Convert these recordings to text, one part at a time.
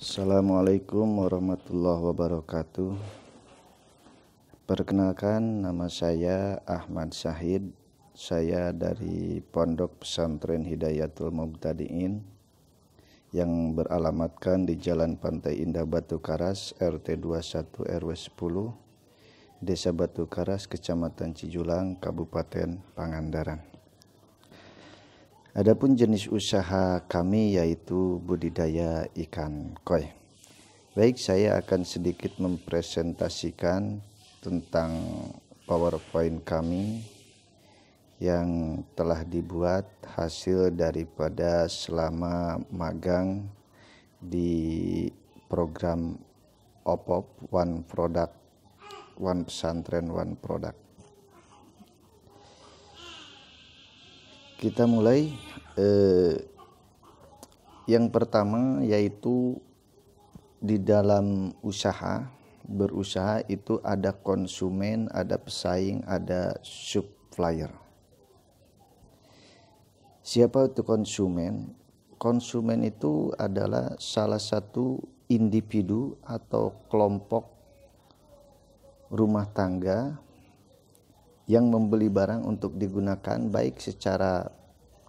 Assalamualaikum warahmatullahi wabarakatuh. Perkenalkan, nama saya Ahmad Syahid. Saya dari Pondok Pesantren Hidayatul Mubtadiin yang beralamatkan di Jalan Pantai Indah Batu Karas, RT 21 RW 10, Desa Batu Karas, Kecamatan Cijulang, Kabupaten Pangandaran. Adapun jenis usaha kami yaitu budidaya ikan koi. Baik, saya akan sedikit mempresentasikan tentang PowerPoint kami yang telah dibuat hasil daripada selama magang di program OPOP, One Product, One Pesantren, One Product. Kita mulai. Yang pertama yaitu di dalam berusaha itu ada konsumen, ada pesaing, ada supplier. Siapa itu konsumen? Konsumen itu adalah salah satu individu atau kelompok rumah tangga yang membeli barang untuk digunakan, baik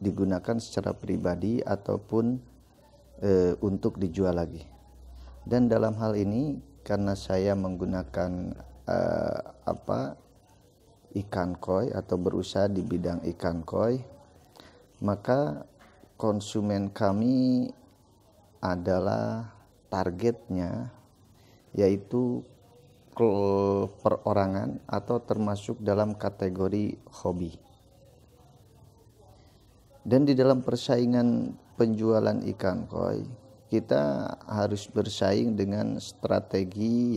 digunakan secara pribadi ataupun untuk dijual lagi. Dan dalam hal ini karena saya menggunakan ikan koi atau berusaha di bidang ikan koi, maka konsumen kami adalah targetnya yaitu perorangan atau termasuk dalam kategori hobi. Dan di dalam persaingan penjualan ikan koi, kita harus bersaing dengan strategi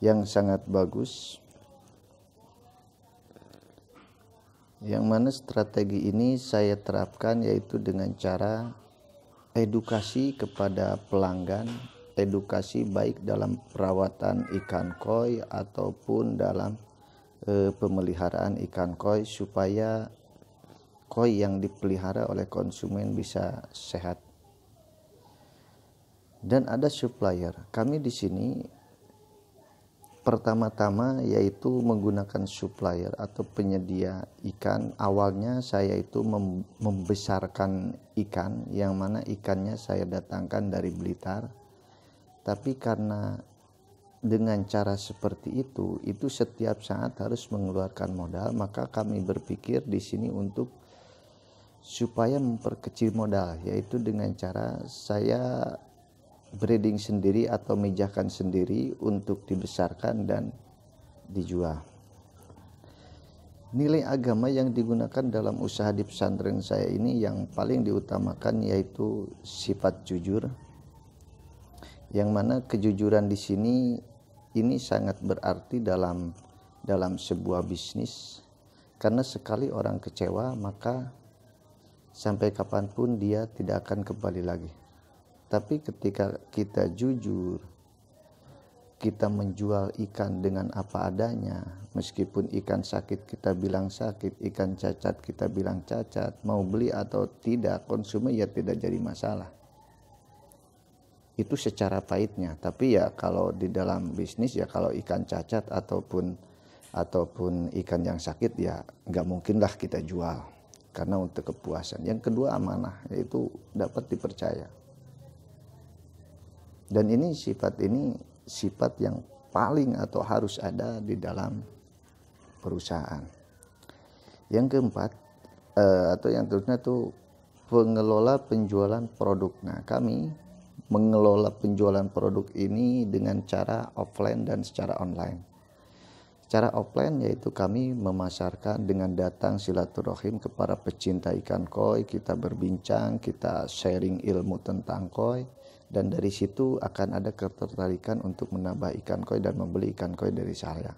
yang sangat bagus. Yang mana strategi ini saya terapkan yaitu dengan cara edukasi kepada pelanggan, edukasi baik dalam perawatan ikan koi ataupun dalam pemeliharaan ikan koi supaya koi yang dipelihara oleh konsumen bisa sehat. Dan ada supplier. Kami di sini pertama-tama yaitu menggunakan supplier atau penyedia ikan. Awalnya saya itu membesarkan ikan, yang mana ikannya saya datangkan dari Blitar. Tapi karena dengan cara seperti itu setiap saat harus mengeluarkan modal, maka kami berpikir di sini untuk supaya memperkecil modal, yaitu dengan cara saya breeding sendiri atau mijahkan sendiri untuk dibesarkan dan dijual. Nilai agama yang digunakan dalam usaha di pesantren saya ini yang paling diutamakan yaitu sifat jujur, yang mana kejujuran di sini ini sangat berarti dalam sebuah bisnis, karena sekali orang kecewa maka sampai kapanpun dia tidak akan kembali lagi. Tapi ketika kita jujur, kita menjual ikan dengan apa adanya, meskipun ikan sakit kita bilang sakit, ikan cacat kita bilang cacat, mau beli atau tidak konsumen ya tidak jadi masalah. Itu secara pahitnya. Tapi ya kalau di dalam bisnis ya kalau ikan cacat ataupun ikan yang sakit ya nggak mungkinlah kita jual. Karena untuk kepuasan. Yang kedua amanah, yaitu dapat dipercaya. Dan ini sifat yang paling atau harus ada di dalam perusahaan. Yang keempat atau yang terusnya itu pengelola penjualan produk. Nah, kami mengelola penjualan produk ini dengan cara offline dan secara online. Secara offline yaitu kami memasarkan dengan datang silaturahim kepada pecinta ikan koi, kita berbincang, kita sharing ilmu tentang koi, dan dari situ akan ada ketertarikan untuk menambah ikan koi dan membeli ikan koi dari saya.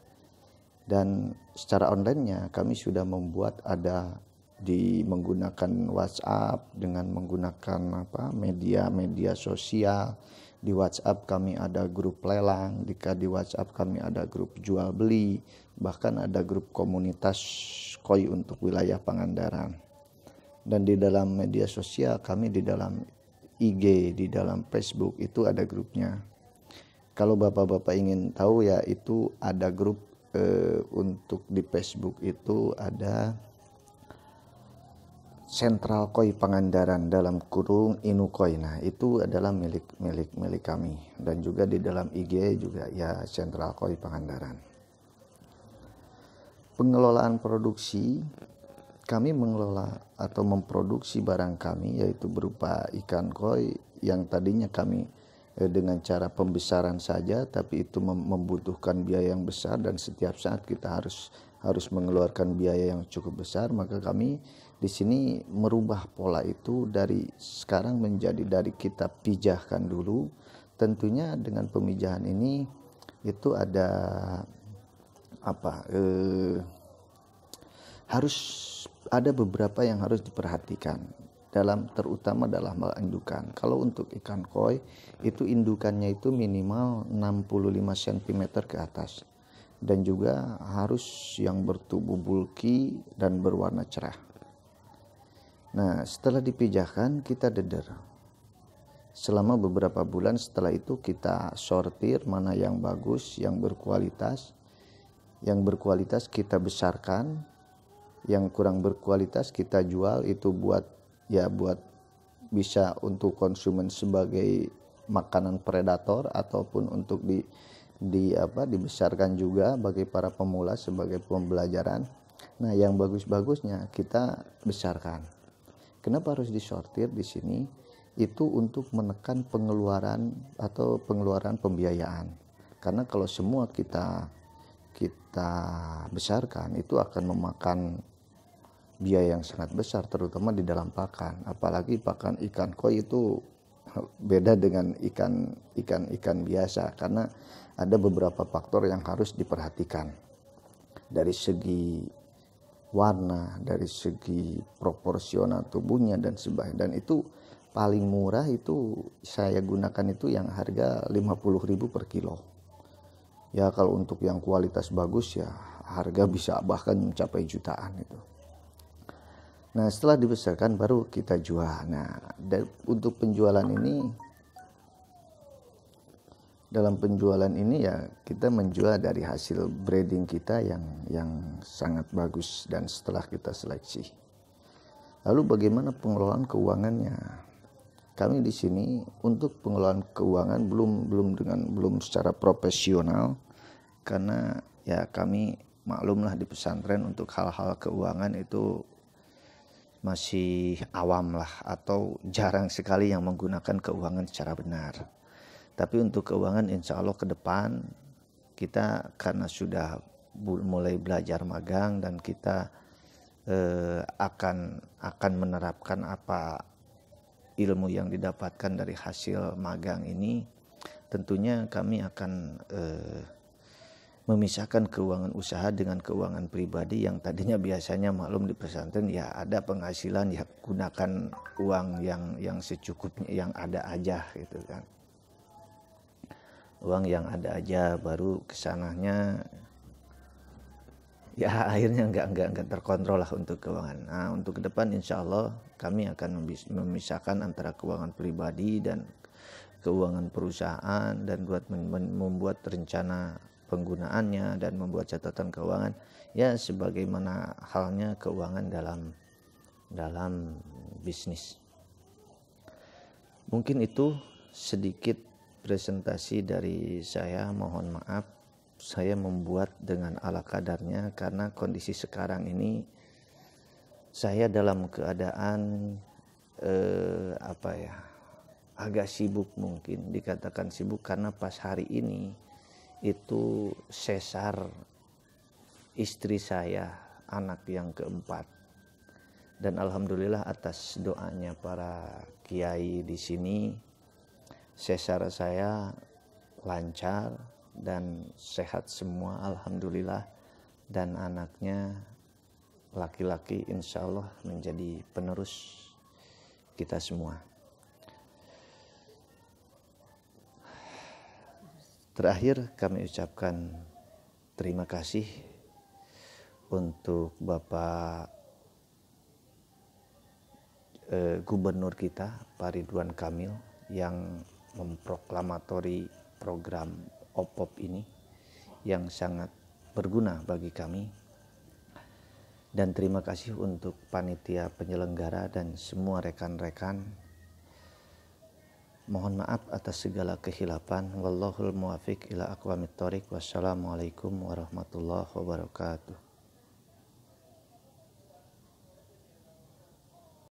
Dan secara online-nya kami sudah membuat ada menggunakan WhatsApp, dengan menggunakan media sosial. Di WhatsApp kami ada grup lelang, di WhatsApp kami ada grup jual beli, bahkan ada grup komunitas koi untuk wilayah Pangandaran. Dan di dalam media sosial kami di dalam IG, di dalam Facebook itu ada grupnya. Kalau bapak-bapak ingin tahu ya, itu ada grup untuk di Facebook itu ada Sentral Koi Pangandaran dalam kurung Inukoi. Nah, itu adalah milik kami, dan juga di dalam IG juga ya Sentral Koi Pangandaran. Pengelolaan produksi, kami mengelola atau memproduksi barang kami yaitu berupa ikan koi yang tadinya kami dengan cara pembesaran saja, tapi itu membutuhkan biaya yang besar dan setiap saat kita harus mengeluarkan biaya yang cukup besar. Maka kami di sini merubah pola itu dari sekarang menjadi dari kita pijahkan dulu. Tentunya dengan pemijahan ini itu ada harus ada beberapa yang harus diperhatikan terutama dalam hal indukan. Kalau untuk ikan koi itu indukannya itu minimal 65 cm ke atas, dan juga harus yang bertubuh bulky dan berwarna cerah. Nah, setelah dipijahkan kita deder. Selama beberapa bulan setelah itu kita sortir mana yang bagus, yang berkualitas. Yang berkualitas kita besarkan, yang kurang berkualitas kita jual, itu buat bisa untuk konsumen sebagai makanan predator ataupun untuk dibesarkan juga bagi para pemula sebagai pembelajaran. Nah, yang bagus-bagusnya kita besarkan. Kenapa harus disortir di sini? Itu untuk menekan pengeluaran pembiayaan. Karena kalau semua kita besarkan itu akan memakan biaya yang sangat besar, terutama di dalam pakan. Apalagi pakan ikan koi itu beda dengan ikan biasa, karena ada beberapa faktor yang harus diperhatikan dari segi warna, dari segi proporsional tubuhnya dan sebagainya. Dan itu paling murah itu saya gunakan itu yang harga 50.000 per kilo. Ya kalau untuk yang kualitas bagus ya harga bisa bahkan mencapai jutaan itu. Nah, setelah dibesarkan baru kita jual. Nah, untuk penjualan ini, dalam penjualan ini ya kita menjual dari hasil breeding kita yang sangat bagus dan setelah kita seleksi. Lalu bagaimana pengelolaan keuangannya? Kami di sini untuk pengelolaan keuangan belum secara profesional, karena ya kami maklumlah di pesantren untuk hal-hal keuangan itu masih awam lah, atau jarang sekali yang menggunakan keuangan secara benar. Tapi untuk keuangan insya Allah ke depan kita karena sudah mulai belajar magang dan kita akan menerapkan apa ilmu yang didapatkan dari hasil magang ini, tentunya kami akan memisahkan keuangan usaha dengan keuangan pribadi. Yang tadinya biasanya maklum di pesantren ya ada penghasilan ya gunakan uang yang secukupnya, yang ada aja gitu kan. Uang yang ada aja, baru kesananya ya akhirnya nggak terkontrol lah untuk keuangan. Nah, untuk ke depan insya Allah kami akan memisahkan antara keuangan pribadi dan keuangan perusahaan, dan membuat rencana penggunaannya dan membuat catatan keuangan ya sebagaimana halnya keuangan dalam bisnis. Mungkin itu sedikit presentasi dari saya. Mohon maaf saya membuat dengan ala kadarnya karena kondisi sekarang ini saya dalam keadaan agak sibuk, mungkin dikatakan sibuk karena pas hari ini itu sesar istri saya, anak yang keempat, dan alhamdulillah atas doanya para kiai di sini sesar saya lancar dan sehat semua alhamdulillah, dan anaknya laki-laki insya Allah menjadi penerus kita semua. Terakhir kami ucapkan terima kasih untuk Bapak gubernur kita Pak Ridwan Kamil yang memproklamatori program OPOP ini yang sangat berguna bagi kami. Dan terima kasih untuk panitia penyelenggara dan semua rekan-rekan. Mohon maaf atas segala kekhilafan. Wallahul muwafiq ila aqwamit thoriq. Wassalamualaikum warahmatullahi wabarakatuh.